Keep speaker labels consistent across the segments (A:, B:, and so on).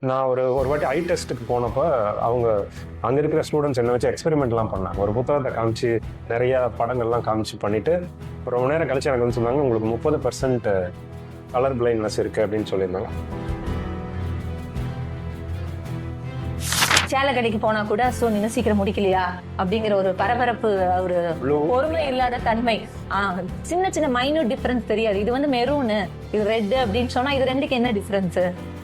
A: நான் ஒரு வாட்டி ஐ டெஸ்ட்டுக்கு போனப்போ அவங்க அங்கே இருக்கிற ஸ்டூடெண்ட்ஸ் என்ன வச்சு எக்ஸ்பெரிமெண்ட்லாம் பண்ணாங்க. ஒரு புத்தகத்தை காமிச்சு நிறைய படங்கள்லாம் காமிச்சு பண்ணிட்டு ரொம்ப நேரம் கழிச்சு எனக்கு வந்து சொன்னாங்க, உங்களுக்கு 30% கலர் பிளைண்ட்னஸ் இருக்குது அப்படின்னு சொல்லியிருந்தாங்க.
B: சேலை கடைக்கு போனா கூட நீங்க சீக்கிரம் முடிக்கலையா அப்படிங்கிற ஒரு பரபரப்பு, ஒரு பொறுமை இல்லாத தன்மை, சின்ன சின்ன மைன்யூட் டிஃபரன்ஸ் தெரியாது. இது வந்து மெரூனு, இது ரெட் அப்படின்னு சொன்னா இது ரெண்டுக்கு என்ன டிஃபரன்ஸ்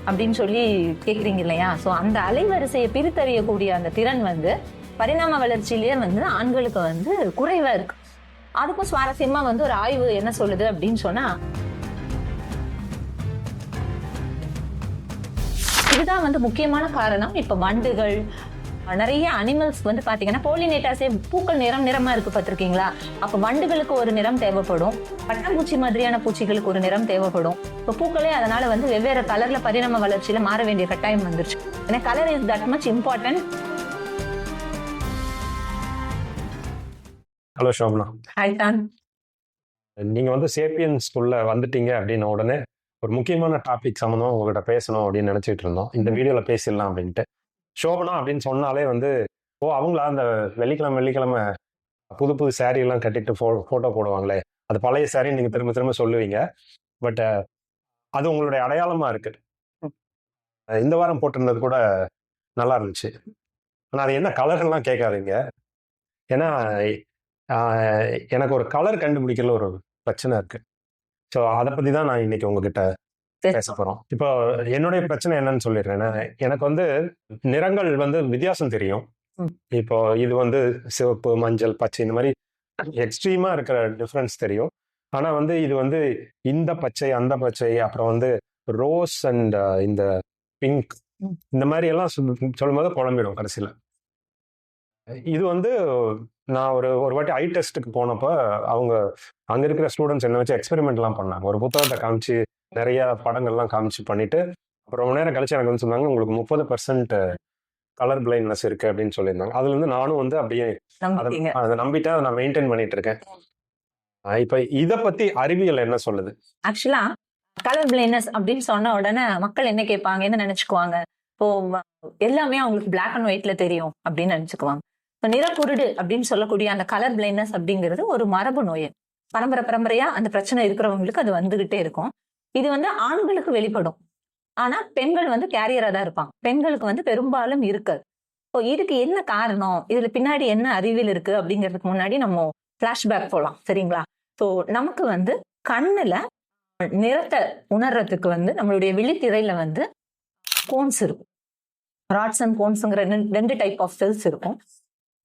B: அப்படின்னு சொல்லி கேக்குறீங்க இல்லையா? சோ அந்த அலைவரிசையை பிரித்தறியக்கூடிய அந்த திறன் வந்து பரிணாம வளர்ச்சியிலேயே வந்து ஆண்களுக்கு வந்து குறைவா இருக்கு. அதுக்கும் சுவாரஸ்யமா வந்து ஒரு ஆய்வு என்ன சொல்லுது அப்படின்னு சொன்னா, இதுதான் வந்து முக்கியமான காரணம். இப்ப வண்டுகள், நிறைய அனிமல்ஸ் வந்து பாத்தீங்கன்னா போலினேட்டர்ஸே பூக்கள் நிறமா இருக்கு பார்த்திருக்கீங்களா? அப்ப வண்டுகளுக்கு ஒரு நிறம் தேவைப்படும், பட்டாம்பூச்சி மாதிரியான பூச்சிகளுக்கு ஒரு நிறம் தேவைப்படும். இப்ப பூக்களே அதனால வந்து வெவ்வேறு கலர்ல பரிணாம வளர்ச்சியில மாற வேண்டிய கட்டாயம் வந்துருச்சு. ஏன்னா colour is that much important.
A: Hello Shobana.
B: Hi தான்.
A: நீங்க வந்து சேப்பியன்ஸ்குள்ள வந்துட்டீங்க அப்படின்ன உடனே ஒரு முக்கியமான டாபிக் சம்மந்தம் உங்ககிட்ட பேசணும் அப்படின்னு நினைச்சிட்டு இருந்தோம். இந்த வீடியோல பேசிடலாம் அப்படின்ட்டு. ஷோபனா அப்படின்னு சொன்னாலே வந்து அவங்களா அந்த வெள்ளிக்கிழமை புது சாரீ எல்லாம் கட்டிட்டு போட்டோ போடுவாங்களே, அது பழைய சாரீ நீங்க திரும்ப சொல்லுவீங்க. பட் அது உங்களுடைய அடையாளமா இருக்கு. இந்த வாரம் போட்டிருந்தது கூட நல்லா இருந்துச்சு. ஆனா அது என்ன கலர்லாம் கேட்காதீங்க. ஏன்னா எனக்கு ஒரு கலர் கண்டுபிடிக்கல ஒரு பிரச்சனை இருக்கு. ஸோ அதை பத்தி தான் நான் இன்னைக்கு உங்ககிட்ட பேச போறோம். இப்போ என்னுடைய பிரச்சனை என்னன்னு சொல்லிடுறேன். எனக்கு வந்து நிறங்கள் வந்து வித்தியாசம் தெரியும். இப்போ இது வந்து சிவப்பு, மஞ்சள், பச்சை, இந்த மாதிரி எக்ஸ்ட்ரீமா இருக்கிற டிஃபரன்ஸ் தெரியும். ஆனா வந்து இது வந்து இந்த பச்சை, அந்த பச்சை, அப்புறம் வந்து ரோஸ் அண்ட் இந்த பிங்க், இந்த மாதிரி எல்லாம் சொல்லும்போது குழம்பிடும் கடைசியில. இது வந்து நான் ஒரு வாட்டி ஐ டெஸ்ட்டுக்கு போனப்போ அவங்க அங்க இருக்கிற ஸ்டூடெண்ட்ஸ் என்ன வச்சு எக்ஸ்பெரிமெண்ட்லாம் பண்ணாங்க. ஒரு புத்தகத்தை காமிச்சு நிறைய படங்கள்லாம் காமிச்சு பண்ணிட்டு அப்புறம் ரொம்ப நேரம் கழிச்சு எனக்கு வந்து சொன்னாங்க, உங்களுக்கு 30% கலர் பிளைண்ட்னஸ் இருக்கு அப்படின்னு சொல்லியிருந்தாங்க. அதுல இருந்து நானும் வந்து அப்படியே அதை நம்பிட்டேன், அதை நான் மெயின்டைன் பண்ணிட்டு இருக்கேன். இப்ப இத பத்தி அறிவியல் என்ன சொல்லுது?
B: ஆக்சுவலா கலர் பிளைண்ட்னஸ் அப்படின்னு சொன்ன உடனே மக்கள் என்ன கேட்பாங்க, என்ன நினைச்சுக்குவாங்க? இப்போ எல்லாமே அவங்களுக்கு பிளாக் அண்ட் ஒயிட்ல தெரியும் அப்படின்னு நினைச்சுக்குவாங்க. இப்போ நிறக்குருடு அப்படின்னு சொல்லக்கூடிய அந்த கலர் பிளைண்ட்னஸ் அப்படிங்கிறது ஒரு மரபு நோய். பரம்பரையா அந்த பிரச்சனை இருக்கிறவங்களுக்கு அது வந்துகிட்டே இருக்கும். இது வந்து ஆண்களுக்கு வெளிப்படும், ஆனா பெண்கள் வந்து கேரியரா தான் இருப்பாங்க. பெண்களுக்கு வந்து பெரும்பாலும் இருக்காது. இப்போ இதுக்கு என்ன காரணம், இதுல பின்னாடி என்ன அறிவியல் இருக்கு அப்படிங்கிறதுக்கு முன்னாடி நம்ம பிளாஷ்பேக் போலாம், சரிங்களா? ஸோ நமக்கு வந்து கண்ணுல நிறத்தை உணர்றதுக்கு வந்து நம்மளுடைய விழித்திரையில வந்து கோன்ஸ் இருக்கும். ராட்ஸ் அண்ட் கோன்ஸ்ங்கிற ரெண்டு டைப் ஆஃப் செல்ஸ் இருக்கும்.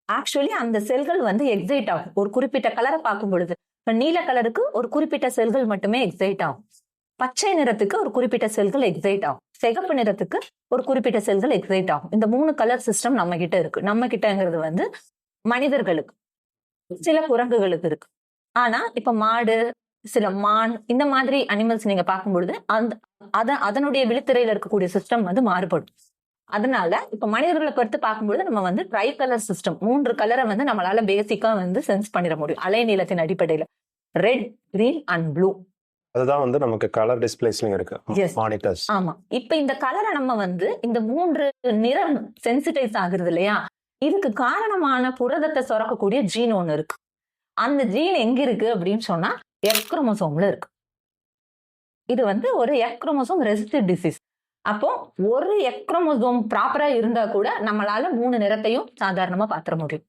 B: ஆக்சுவலி அந்த செல்கள் வந்து எக்ஸைட் ஆகும் ஒரு குறிப்பிட்ட கலரை பார்க்கும் பொழுது. இப்ப நீல கலருக்கு ஒரு குறிப்பிட்ட செல்கள் மட்டுமே எக்ஸைட் ஆகும், பச்சை நிறத்துக்கு ஒரு குறிப்பிட்ட செல்கள் எக்ஸைட் ஆகும், சிகப்பு நிறத்துக்கு ஒரு குறிப்பிட்ட செல்கள் எக்ஸைட் ஆகும். இந்த 3 கலர் சிஸ்டம் நம்ம கிட்ட இருக்கு. நம்ம கிட்டங்கிறது வந்து மனிதர்களுக்கு, சில குரங்குகளுக்கு இருக்கு. ஆனா இப்ப மாடு, சில மான், இந்த மாதிரி அனிமல்ஸ் நீங்க பார்க்கும் பொழுது அதனுடைய விழித்திரையில இருக்கக்கூடிய சிஸ்டம் வந்து மாறுபடும். அதனால இப்ப மனிதர்களை பொறுத்து பார்க்கும்போது நம்ம வந்து ட்ரை கலர் சிஸ்டம், 3 கலரை வந்து நம்மளால பேசிக்கா வந்து சென்ஸ் பண்ணிட முடியும் அலைநீளத்தின் அடிப்படையில. Red, green and blue.
A: அதுதான் வந்து நமக்கு கலர் டிஸ்பிளேஸ்ல இருக்கு மானிட்டர்ஸ்.
B: ஆமா. இப்ப இந்த கலரை நம்ம வந்து இந்த 3 நிறம் சென்சிடைஸ் ஆகுறது இல்லையா, இதுக்கு காரணமான புரதத்தை சுரக்கக்கூடிய ஜீன் ஒண்ணு இருக்கு. அந்த ஜீன் எங்க இருக்கு அப்படின்னு சொன்னா எக்ஸ் குரோமோசோம்ல இருக்கு. இது வந்து ஒரு எக்ஸ் குரோமோசோம் ரெசிஸ்டிவ் டிசீஸ். அப்போ ஒரு எக்ஸ் குரோமோசோம் ப்ராப்பரா இருந்தா கூட நம்மளால 3 நிறத்தையும் சாதாரணமா பாத்திர முடியும்.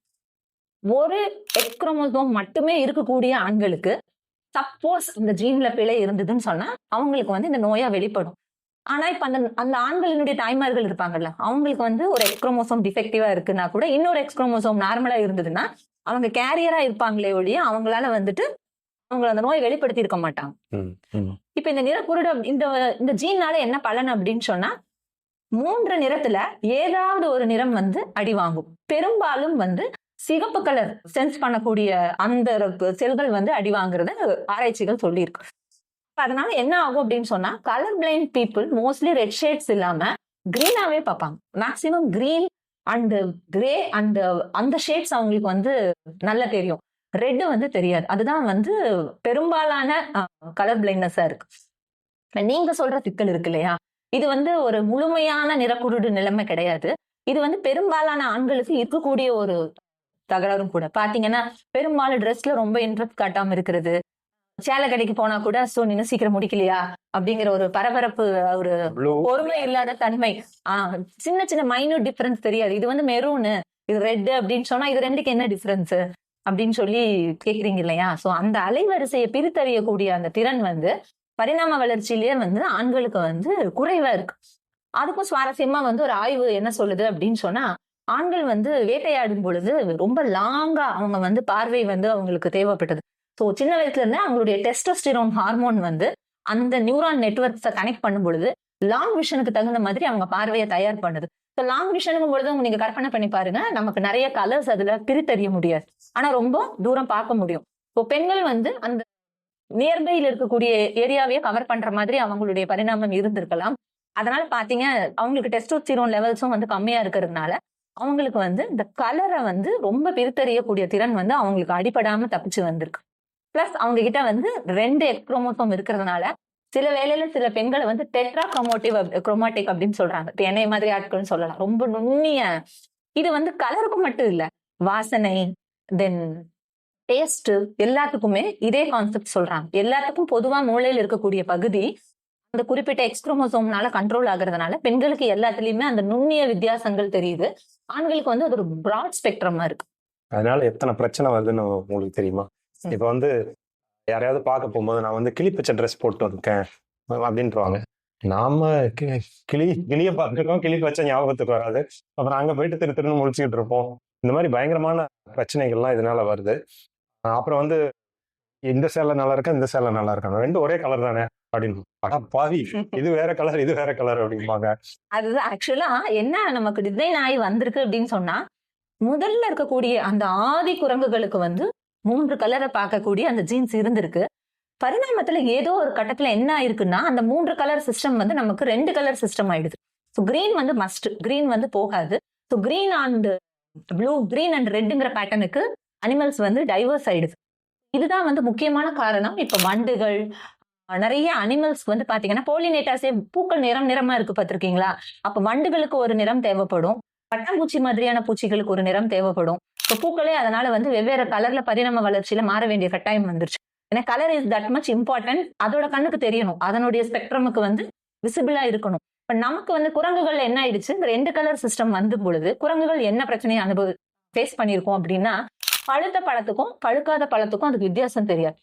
B: ஒரு எக்ஸ் குரோமோசோம் மட்டுமே இருக்கக்கூடிய ஆண்களுக்கு சப்போஸ் இந்த ஜீன்ல பிழை இருந்ததுன்னு சொன்னா அவங்களுக்கு வந்து இந்த நோயா வெளிப்படும். ஆனா இப்ப அந்த ஆண்களினுடைய தாய்மார்கள் இருப்பாங்கல்ல, அவங்களுக்கு வந்து ஒரு எக்ஸ் குரோமோசோம் டிஃபெக்டிவா இருக்குன்னா கூட இன்னொரு எக்ஸ் குரோமோசோம் நார்மலா இருந்ததுன்னா அவங்க கேரியரா இருப்பாங்களே ஒழிய அவங்களால வந்துட்டு அவங்க அந்த நோயை வெளிப்படுத்தி இருக்க மாட்டாங்க. இப்ப இந்த நிறக்குருடு இந்த ஜீன்னால என்ன பலன் அப்படின்னு சொன்னா, 3 நிறத்துல ஏதாவது ஒரு நிறம் வந்து அடி வாங்கும். பெரும்பாலும் வந்து சிகப்பு கலர் சென்ஸ் பண்ணக்கூடிய அந்த செல்கள் வந்து அடி வாங்குறத ஆராய்ச்சிகள் சொல்லியிருக்கு. அதனால என்ன ஆகும் அப்படின்னு சொன்னா, colour blind people mostly red shades இல்லாம கிரீனாவே பார்ப்பாங்க. Maximum green and grey and அந்த ஷேட்ஸ் அவங்களுக்கு வந்து நல்லா தெரியும், ரெட் வந்து தெரியாது. அதுதான் வந்து பெரும்பாலான கலர் பிளைண்ட்னஸா இருக்கு. நீங்க சொல்ற சிக்கல் இருக்கு இல்லையா, இது வந்து ஒரு முழுமையான நிறக்குருடு நிலைமை கிடையாது. இது வந்து பெரும்பாலான ஆண்களுக்கு இருக்கக்கூடிய ஒரு தகராறும் கூட. பாத்தீங்கன்னா பெரும்பாலும் ட்ரெஸ்ல ரொம்ப இன்ட்ரெஸ்ட் காட்டாம இருக்கிறது. சேலை கடைக்கு போனா கூட நீ இன்னும் சீக்கிரம் முடிக்கலையா அப்படிங்கிற ஒரு பரபரப்பு, ஒரு
A: ப்ளூ
B: பொறுமை இல்லாத தன்மை. சின்ன சின்ன மைன்யூட் டிஃபரன்ஸ் தெரியாது. இது வந்து மெரூனு, இது ரெட் அப்படின்னு சொன்னா இது ரெண்டுக்கு என்ன டிஃபரன்ஸ் அப்படின்னு சொல்லி கேக்குறீங்க இல்லையா? சோ அந்த அலைவரிசையை பிரித்தறியக்கூடிய அந்த திறன் வந்து பரிணாம வளர்ச்சியிலேயே வந்து ஆண்களுக்கு வந்து குறைவா இருக்கு. அதுக்கும் சுவாரஸ்யமா வந்து ஒரு ஆய்வு என்ன சொல்லுது அப்படின்னு சொன்னா, ஆண்கள் வந்து வேட்டையாடும் பொழுது ரொம்ப லாங்கா அவங்க வந்து பார்வை வந்து அவங்களுக்கு தேவைப்பட்டது. சோ சின்ன வயசுல இருந்தே அவங்களுடைய டெஸ்டோஸ்டிரோன் ஹார்மோன் வந்து அந்த நியூரான் நெட்வொர்க்ஸை கனெக்ட் பண்ணும் பொழுது லாங் விஷனுக்கு தகுந்த மாதிரி அவங்க பார்வையை தயார் பண்ணுது. ஸோ லாங் விஷனுக்கும் பொழுது நீங்க கற்பனை பண்ணி பாருங்க, நமக்கு நிறைய கலர்ஸ் அதுல பிரித்தறிய முடியாது, ஆனா ரொம்ப தூரம் பார்க்க முடியும். இப்போ பெண்கள் வந்து அந்த நியர்பையில் இருக்கக்கூடிய ஏரியாவையே கவர் பண்ற மாதிரி அவங்களுடைய பரிணாமம் இருந்திருக்கலாம். அதனால பாத்தீங்க அவங்களுக்கு டெஸ்டோஸ்டிரோன் லெவல்ஸும் வந்து கம்மியா இருக்கிறதுனால அவங்களுக்கு வந்து இந்த கலரை வந்து ரொம்ப பிரித்தறியக்கூடிய திறன் வந்து அவங்களுக்கு அடிபடாம தப்பிச்சு வந்திருக்கு. பிளஸ் அவங்க கிட்ட வந்து 2 எக்ஸ் குரோமோசோம் இருக்கிறதுனால சில வேளையில சில பெண்களை வந்து டெட்ரா குரோமாட்டிக் அப்படின்னு சொல்றாங்க. இப்ப என்னை மாதிரி ஆட்கள்னு சொல்லலாம். ரொம்ப நுண்ணிய, இது வந்து கலருக்கும் மட்டும் இல்ல, வாசனை, தென் டேஸ்ட், எல்லாத்துக்குமே இதே கான்செப்ட் சொல்றாங்க. எல்லாத்துக்கும் பொதுவா மூளையில் இருக்கக்கூடிய பகுதி அந்த குறிப்பிட்ட எக்ஸ் குரோமோசோம்னால கண்ட்ரோல் ஆகுறதுனால பெண்களுக்கு எல்லாத்துலயுமே அந்த நுண்ணிய வித்தியாசங்கள் தெரியுது. ஆண்களுக்கு வந்து அது ஒரு பிராட் ஸ்பெக்ட்ரமா இருக்கு.
A: அதனால எத்தனை பிரச்சனை வருதுன்னு உங்களுக்கு தெரியுமா? இப்ப வந்து யாரையாவது பார்க்க போகும்போது நான் வந்து கிளி பச்சை ட்ரெஸ் போட்டு இருக்கேன் அப்படின்ட்டுருவாங்க. நாம கிளிய பார்த்துருக்கோம், கிளி பச்சை ஞாபகத்துக்கு வராது. அப்புறம் அங்க போயிட்டு திருன்னு முழிச்சுக்கிட்டு இருப்போம். இந்த மாதிரி பயங்கரமான பிரச்சனைகள்லாம் இதனால வருது. அப்புறம் வந்து இந்த சேலை நல்லா இருக்கா, இந்த சேலை நல்லா இருக்கா, ரெண்டும் ஒரே கலர் தானே அப்படின்னு. அடா பாவி, இது வேற கலர், இது வேற கலர் அப்படிம்பாங்க.
B: அதுதான் ஆக்சுவலா என்ன நமக்கு டிசைன் ஆகி வந்திருக்கு அப்படின்னு சொன்னா, முதல்ல இருக்கக்கூடிய அந்த ஆதி குரங்குகளுக்கு வந்து 3 கலரை பார்க்கக்கூடிய அந்த ஜீன்ஸ் இருந்திருக்கு. பரிணாமத்துல ஏதோ ஒரு கட்டத்துல என்ன ஆயிருக்குன்னா, அந்த 3 கலர் சிஸ்டம் வந்து நமக்கு 2 கலர் சிஸ்டம் ஆயிடுது. ஸோ கிரீன் வந்து மஸ்ட், கிரீன் வந்து போகாது. So green and blue, green and ரெட்டுங்கிற பேட்டர்னுக்கு அனிமல்ஸ் வந்து டைவர்ஸ் ஆயிடுது. இதுதான் வந்து முக்கியமான காரணம். இப்ப வண்டுகள், நிறைய அனிமல்ஸ் வந்து பாத்தீங்கன்னா போலினேட்டர்ஸே பூக்கள் நிறமா இருக்கு பாத்திருக்கீங்களா? அப்ப வண்டுகளுக்கு ஒரு நிறம் தேவைப்படும், பட்டாம்பூச்சி மாதிரியான பூச்சிகளுக்கு ஒரு நிறம் தேவைப்படும். இப்போ பூக்களே அதனால வந்து வெவ்வேறு கலர்ல பரிணாம வளர்ச்சியில மாற வேண்டிய கட்டாயம் வந்துருச்சு. ஏன்னா colour is that much important. அதோட கண்ணுக்கு தெரியணும், அதனுடைய ஸ்பெக்ட்ரமுக்கு வந்து விசிபிளா இருக்கணும். இப்ப நமக்கு வந்து குரங்குகள்ல என்ன ஆயிடுச்சு, இந்த 2 கலர் சிஸ்டம் வந்து பொழுது குரங்குகள் என்ன பிரச்சனையை ஃபேஸ் பண்ணிருக்கோம் அப்படின்னா, பழுத்த பழத்துக்கும் பழுக்காத பழத்துக்கும் அதுக்கு வித்தியாசம் தெரியாது.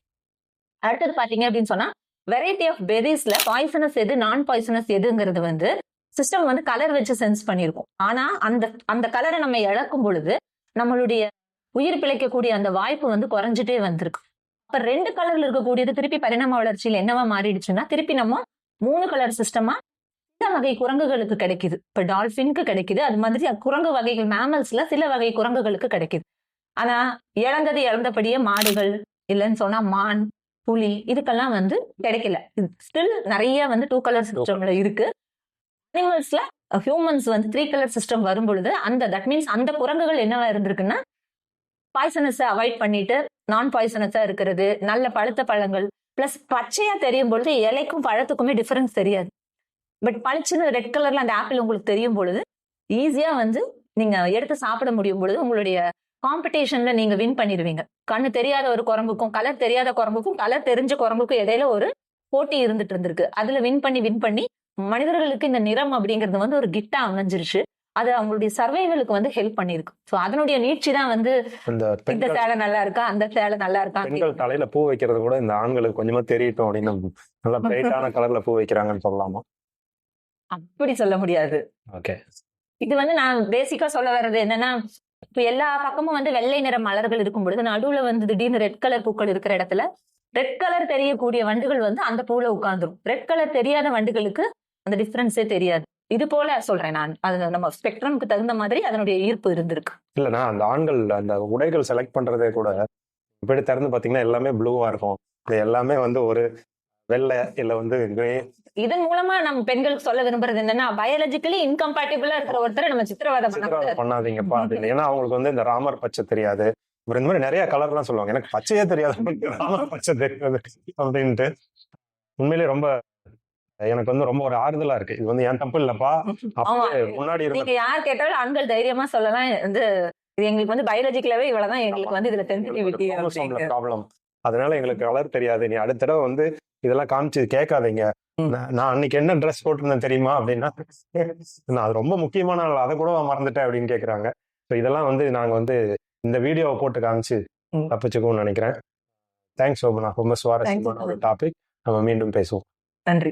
B: அடுத்தது பாத்தீங்க அப்படின்னு சொன்னா, வெரைட்டி ஆஃப் பெரிஸ்ல பாய்சனஸ் எது, நான் பாய்சனஸ் எதுங்கிறது வந்து சிஸ்டம் வந்து கலர் வச்சு சென்ஸ் பண்ணிருக்கும். ஆனா அந்த கலரை நம்ம இழக்கும் பொழுது நம்மளுடைய உயிர் பிழைக்கக்கூடிய அந்த வாய்ப்பு வந்து குறைஞ்சிட்டே வந்திருக்கு. அப்ப 2 கலர்ல இருக்கக்கூடியது திருப்பி பரிணாம வளர்ச்சியில என்னவா மாறிடுச்சுன்னா, திருப்பி நம்ம 3 கலர் சிஸ்டமா சில வகை குரங்குகளுக்கு கிடைக்குது. இப்ப டால்பினுக்கு கிடைக்குது, அது மாதிரி குரங்கு வகைகள் மேமல்ஸ்ல சில வகை குரங்குகளுக்கு கிடைக்குது. ஆனா இழந்தது இழந்தபடியே மாடுகள், இல்லைன்னு சொன்னா மான், புலி, இதுக்கெல்லாம் வந்து கிடைக்கல. ஸ்டில் நிறைய வந்து 2 கலர் சிஸ்டம்ல இருக்கு. அனிமல்ஸ்ல ஹியூமன்ஸ் வந்து 3 கலர் சிஸ்டம் வரும் பொழுது தட் மீன்ஸ் அந்த குரங்குகள் என்னவா இருந்திருக்குன்னா, பாய்சனஸை அவாய்ட் பண்ணிட்டு நான் பாய்சனஸா இருக்கிறது, நல்ல பழுத்த பழங்கள், பிளஸ் பச்சையா தெரியும் பொழுது இலைக்கும் பழத்துக்குமே டிஃபரன்ஸ் தெரியாது. பட் பளிச்சுன்னு ரெட் கலர்ல அந்த ஆப்பிள் உங்களுக்கு தெரியும் பொழுது ஈஸியா வந்து நீங்க எடுத்து சாப்பிட முடியும் பொழுது உங்களுடைய காம்படிஷன்ல நீங்க வின் பண்ணிடுவீங்க. கண்ணு தெரியாத ஒரு குரங்குக்கும் கலர் தெரியாத குரங்குக்கும் கலர் தெரிஞ்ச குரங்குக்கும் இடையில ஒரு போட்டி இருந்துட்டு இருந்திருக்கு. அதுல வின் பண்ணி மனிதர்களுக்கு இந்த நிறம் அப்படிங்கிறது வந்து ஒரு கிட்டா அமைஞ்சிருச்சு. அது அவங்களுடைய சர்வைவலுக்கு வந்து ஹெல்ப் பண்ணிருக்கு. சோ அதனுடைய நீட்சி தான் வந்து இந்த சேலை நல்லா இருக்கா, அந்த சேலை நல்லா இருக்கா.
A: பெண்கள் தலையில பூ வைக்கிறது கூட இந்த ஆண்களுக்கு கொஞ்சமா தெரியட்டும் அப்படின்னு நல்லா பிரைட்டான கலர்ல பூ வைக்கிறாங்கன்னு சொல்லலாமா?
B: அப்படி சொல்ல முடியாது.
A: ஓகே,
B: இது வந்து நான் பேசிக்கா சொல்ல வர்றது என்னன்னா, இப்ப எல்லா பக்கமும் வந்து வெள்ளை நிற மலர்கள் இருக்கும் பொழுது நடுவுல வந்து திடீர்னு ரெட் கலர் பூக்கள் இருக்கிற இடத்துல ரெட் கலர் தெரியக்கூடிய வண்டுகள் வந்து அந்த பூல உட்கார்ந்துரும். ரெட் கலர் தெரியாத வண்டுகளுக்கு அந்த டிஃபரன்ஸே தெரியாது. இது போல சொல்றேன் நான். அது நம்ம ஸ்பெக்ட்ரம்க்கு தகுந்த மாதிரி அதனுடைய ஈர்ப்பு இருந்திருக்கு.
A: இல்லைன்னா அந்த ஆண்கள் அந்த உடைகள் செலக்ட் பண்றதே கூட இப்படி திறந்து பாத்தீங்கன்னா எல்லாமே ப்ளூவா இருக்கும், எல்லாமே வந்து ஒரு வெள்ளை இல்ல வந்து கிரே. இதன்
B: மூலமா நம்ம பெண்களுக்கு சொல்ல விரும்புறது என்னன்னா, பயாலஜிக்கலி இன்கம்பேட்டிபிளா இருக்கிற ஒருத்தரை நம்ம சித்திரவதை
A: பண்ணாதீங்கப்பா. ஏன்னா அவங்களுக்கு வந்து இந்த ராமர் பச்சை தெரியாது, இந்த மாதிரி நிறைய கலர் எல்லாம் சொல்லுவாங்க. எனக்கு பச்சையே தெரியாது, ராமர் பச்சை தெரியாது அப்படின்ட்டு. உண்மையிலேயே ரொம்ப எனக்கு வந்து ரொம்ப ஒரு ஆறுதலா இருக்கு. இது வந்து என் தப்பு இல்லப்பா.
B: ஆமா.
A: அப்பவே முன்னாடி இருந்த
B: நீங்க யார் கேட்டாலும் ஆண்கள் தைரியமா சொல்லலாம். வந்து இது எங்களுக்கு வந்து பயாலஜிக்கலாவே இவ்வளவுதான் எங்களுக்கு வந்து இதுல சென்சிட்டிவிட்டி
A: குரோமோசோம்ல ப்ராப்ளம். அதனால எங்களுக்கு கலர் தெரியாது. நீ அடுத்த தடவை வந்து இதெல்லாம் காமிச்சு கேட்காதீங்க. நான் அன்னைக்கு என்ன ட்ரெஸ் போட்டிருந்தேன் தெரியுமா அப்படின்னா, நான் அது ரொம்ப முக்கியமான நாள், அதை கூட மறந்துட்டேன் அப்படின்னு கேட்குறாங்க. ஸோ இதெல்லாம் வந்து நாங்க வந்து இந்த வீடியோவை போட்டு காமிச்சு தப்பிச்சுக்கோன்னு நினைக்கிறேன். தேங்க்ஸ் சோபனா. ரொம்ப சுவாரஸ்யமான ஒரு டாபிக். நம்ம மீண்டும் பேசுவோம்.
B: நன்றி.